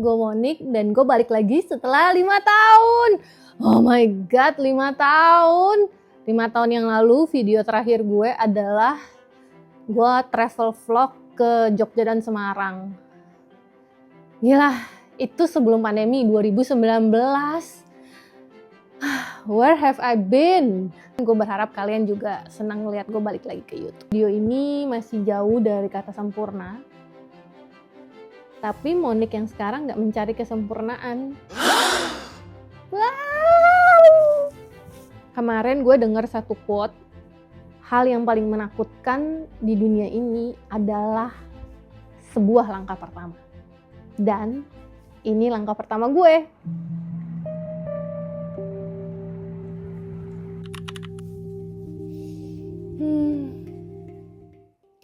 gue Monik dan gue balik lagi setelah 5 tahun. Oh my god, 5 tahun. 5 tahun yang lalu video terakhir gue adalah gue travel vlog ke Jogja dan Semarang. Gila, itu sebelum pandemi 2019. Where have I been? Gue berharap kalian juga senang ngeliat gue balik lagi ke YouTube. Video ini masih jauh dari kata sempurna. Tapi Monik yang sekarang gak mencari kesempurnaan. Kemarin gue dengar satu quote, hal yang paling menakutkan di dunia ini adalah sebuah langkah pertama. Dan ini langkah pertama gue.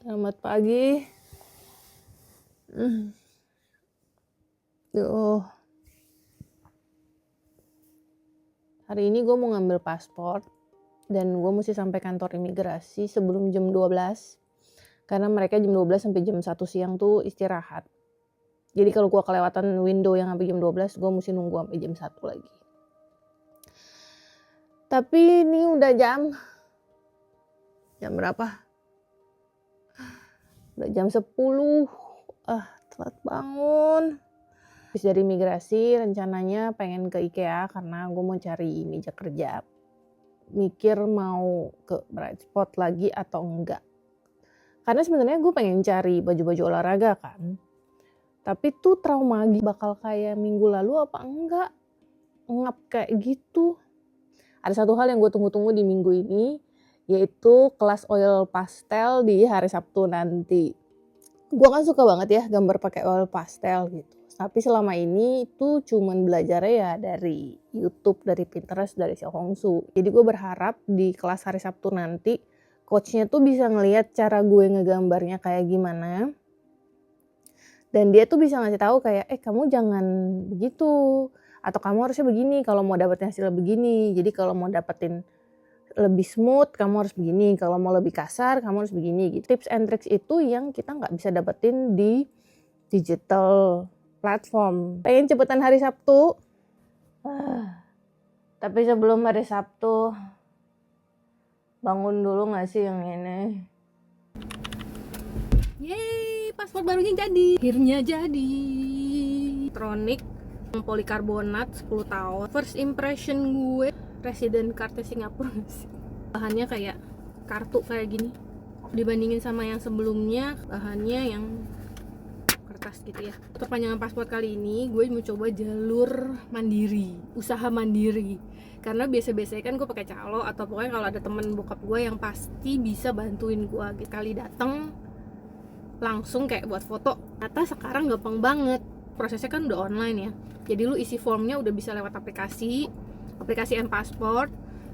Selamat pagi. Hari ini gue mau ngambil paspor dan gue mesti sampai kantor imigrasi sebelum jam 12 karena mereka jam 12 sampai jam 1 siang tuh istirahat. Jadi kalau gue kelewatan window yang sampai jam 12 gue mesti nunggu sampai jam 1 lagi. Tapi ini udah jam berapa? Udah jam 10. Telat bangun. Habis dari imigrasi rencananya pengen ke IKEA karena gue mau cari meja kerja. Mikir mau ke Bright Spot lagi atau enggak. Karena sebenarnya gue pengen cari baju-baju olahraga kan. Tapi tuh trauma bakal kayak minggu lalu apa enggak. Ngap kayak gitu. Ada satu hal yang gue tunggu-tunggu di minggu ini. Yaitu kelas oil pastel di hari Sabtu nanti. Gue kan suka banget ya gambar pakai oil pastel gitu. Tapi selama ini itu cuman belajarnya ya dari YouTube, dari Pinterest, dari Xiaohongshu. Jadi gue berharap di kelas hari Sabtu nanti coachnya tuh bisa ngelihat cara gue ngegambarnya kayak gimana. Dan dia tuh bisa ngasih tahu kayak, kamu jangan begitu. Atau kamu harusnya begini kalau mau dapetin hasil begini. Jadi kalau mau dapetin lebih smooth, kamu harus begini. Kalau mau lebih kasar, kamu harus begini. Gitu. Tips and tricks itu yang kita nggak bisa dapetin di digital platform. Pengen cepetan hari Sabtu. Tapi sebelum hari Sabtu, bangun dulu gak sih yang ini? Yeay, paspor barunya jadi. Akhirnya jadi. Elektronik, polikarbonat 10 tahun. First impression gue, resident cardnya Singapura sih. Bahannya kayak kartu kayak gini. Dibandingin sama yang sebelumnya, bahannya yang kertas gitu ya. Perpanjangan paspor kali ini gue mau coba jalur mandiri, usaha mandiri. Karena biasa-biasanya kan gue pakai calo atau pokoknya kalau ada temen bokap gue yang pasti bisa bantuin gue gitu. Kali dateng langsung kayak buat foto. Ternyata sekarang gampang banget. Prosesnya kan udah online ya. Jadi lu isi formnya udah bisa lewat aplikasi M-Passport.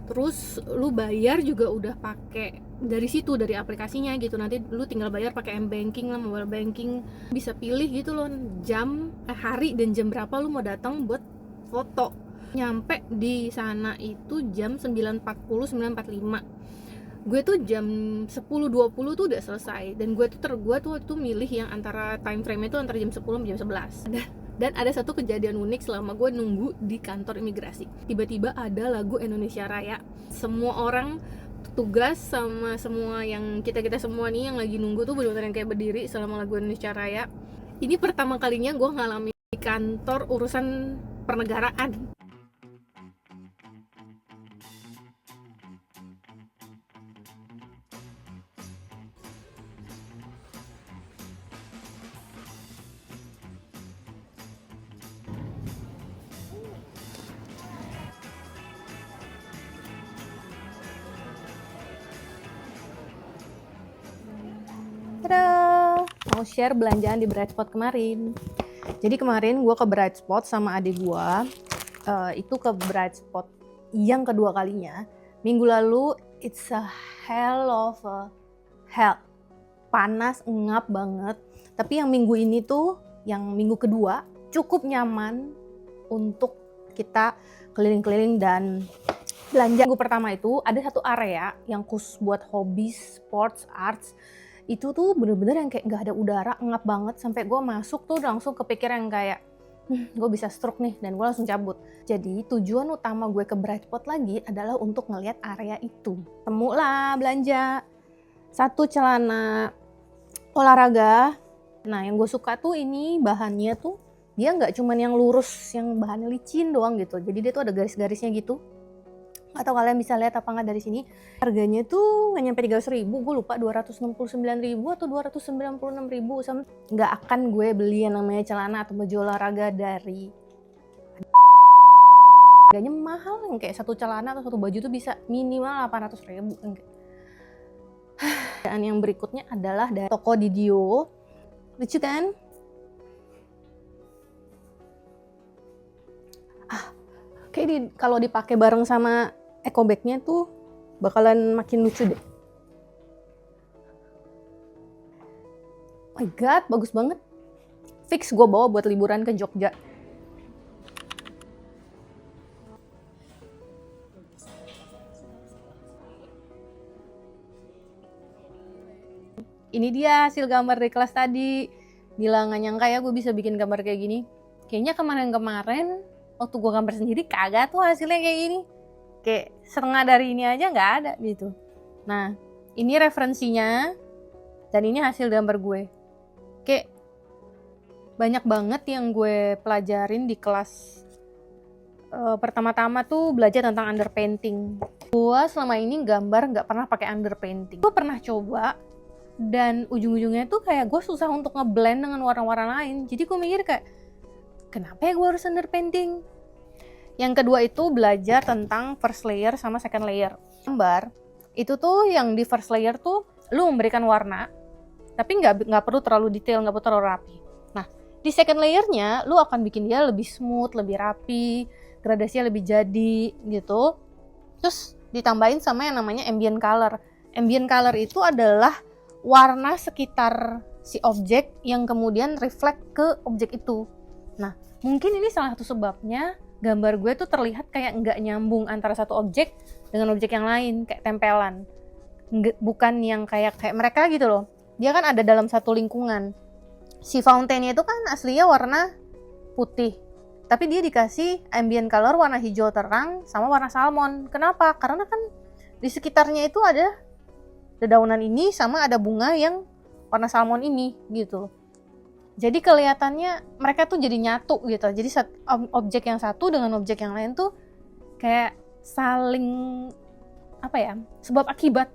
Terus lu bayar juga udah pakai dari situ, dari aplikasinya gitu. Nanti lu tinggal bayar pakai M-Banking lah, mobile banking. Bisa pilih gitu loh jam, hari dan jam berapa lu mau datang buat foto. Nyampe di sana itu jam 9.40, 9.45. Gue tuh jam 10.20 tuh udah selesai. Dan gue tuh milih yang antara time frame itu antara jam 10 sampai jam 11. Dan ada satu kejadian unik selama gue nunggu di kantor imigrasi. Tiba-tiba ada lagu Indonesia Raya. Semua orang tugas sama semua yang kita semua nih yang lagi nunggu tuh bener-bener kayak berdiri selama lagu Indonesia Raya. Ini pertama kalinya gue ngalamin di kantor urusan pernegaraan. Tada! Mau share belanjaan di Bright Spot kemarin. Jadi kemarin gue ke Bright Spot sama adik gue. Itu ke Bright Spot yang kedua kalinya. Minggu lalu it's a hell of a hell. Panas, ngap banget. Tapi yang minggu ini tuh, yang minggu kedua cukup nyaman untuk kita keliling-keliling dan belanja. Minggu pertama itu ada satu area yang khusus buat hobi, sports, arts. Itu tuh bener-bener yang kayak gak ada udara, ngap banget. Sampai gue masuk tuh langsung kepikiran yang kayak, gue bisa stroke nih, dan gue langsung cabut. Jadi tujuan utama gue ke Brightspot lagi adalah untuk ngelihat area itu. Temulah belanja 1 celana olahraga. Nah yang gue suka tuh ini bahannya tuh dia nggak cuman yang lurus, yang bahannya licin doang gitu. Jadi dia tuh ada garis-garisnya gitu. Atau kalian bisa lihat apa nggak dari sini. Harganya tuh nggak nyampe 300.000, gue lupa 269.000 atau 296.000. Sama nggak akan gue beli yang namanya celana atau baju olahraga dari harganya mahal, yang kayak 1 celana atau 1 baju tuh bisa minimal 800.000. Dan yang berikutnya adalah dari toko Didio. Lucu kan? Kayak kalau dipakai bareng sama eco bag-nya tuh bakalan makin lucu deh. Oh my god, bagus banget. Fix gue bawa buat liburan ke Jogja. Ini dia hasil gambar dari kelas tadi. Gila, gak nyangka ya gue bisa bikin gambar kayak gini. Kayaknya kemarin-kemarin waktu gue gambar sendiri kagak tuh hasilnya kayak gini. Kayak setengah dari ini aja gak ada gitu. Nah, ini referensinya. Dan ini hasil gambar gue. Kayak banyak banget yang gue pelajarin di kelas. Pertama-tama tuh belajar tentang underpainting. Gue selama ini gambar gak pernah pakai underpainting. Gue pernah coba. Dan ujung-ujungnya tuh kayak gue susah untuk ngeblend dengan warna-warna lain. Jadi gue mikir kayak, kenapa ya gue harus underpainting? Yang kedua itu belajar tentang first layer sama second layer. Gambar, itu tuh yang di first layer tuh, lu memberikan warna, tapi nggak perlu terlalu detail, nggak perlu terlalu rapi. Nah, di second layernya, lu akan bikin dia lebih smooth, lebih rapi, gradasinya lebih jadi, gitu. Terus ditambahin sama yang namanya ambient color. Ambient color itu adalah warna sekitar si objek yang kemudian reflect ke objek itu. Nah, mungkin ini salah satu sebabnya gambar gue tuh terlihat kayak nggak nyambung antara satu objek dengan objek yang lain, kayak tempelan. Bukan yang kayak mereka gitu loh. Dia kan ada dalam satu lingkungan. Si fountainnya itu kan aslinya warna putih, tapi dia dikasih ambient color warna hijau terang sama warna salmon. Kenapa? Karena kan di sekitarnya itu ada dedaunan ini sama ada bunga yang warna salmon ini gitu. Jadi kelihatannya mereka tuh jadi nyatu gitu. Jadi objek yang satu dengan objek yang lain tuh kayak saling sebab akibat.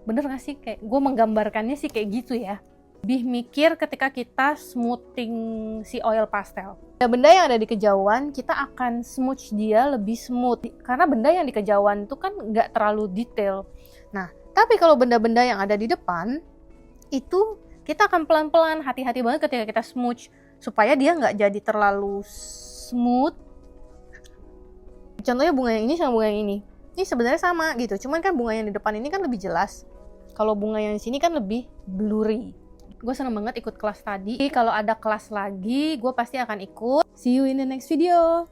Bener gak sih? Kayak gue menggambarkannya sih kayak gitu ya. Lebih mikir ketika kita smoothing si oil pastel. Benda yang ada di kejauhan kita akan smooth dia lebih smooth. Karena benda yang di kejauhan itu kan gak terlalu detail. Nah, tapi kalau benda-benda yang ada di depan, itu kita akan pelan-pelan, hati-hati banget ketika kita smooth. Supaya dia nggak jadi terlalu smooth. Contohnya bunga yang ini sama bunga yang ini. Ini sebenarnya sama gitu, cuman kan bunga yang di depan ini kan lebih jelas. Kalau bunga yang di sini kan lebih blurry. Gue seneng banget ikut kelas tadi. Kalau ada kelas lagi, gue pasti akan ikut. See you in the next video.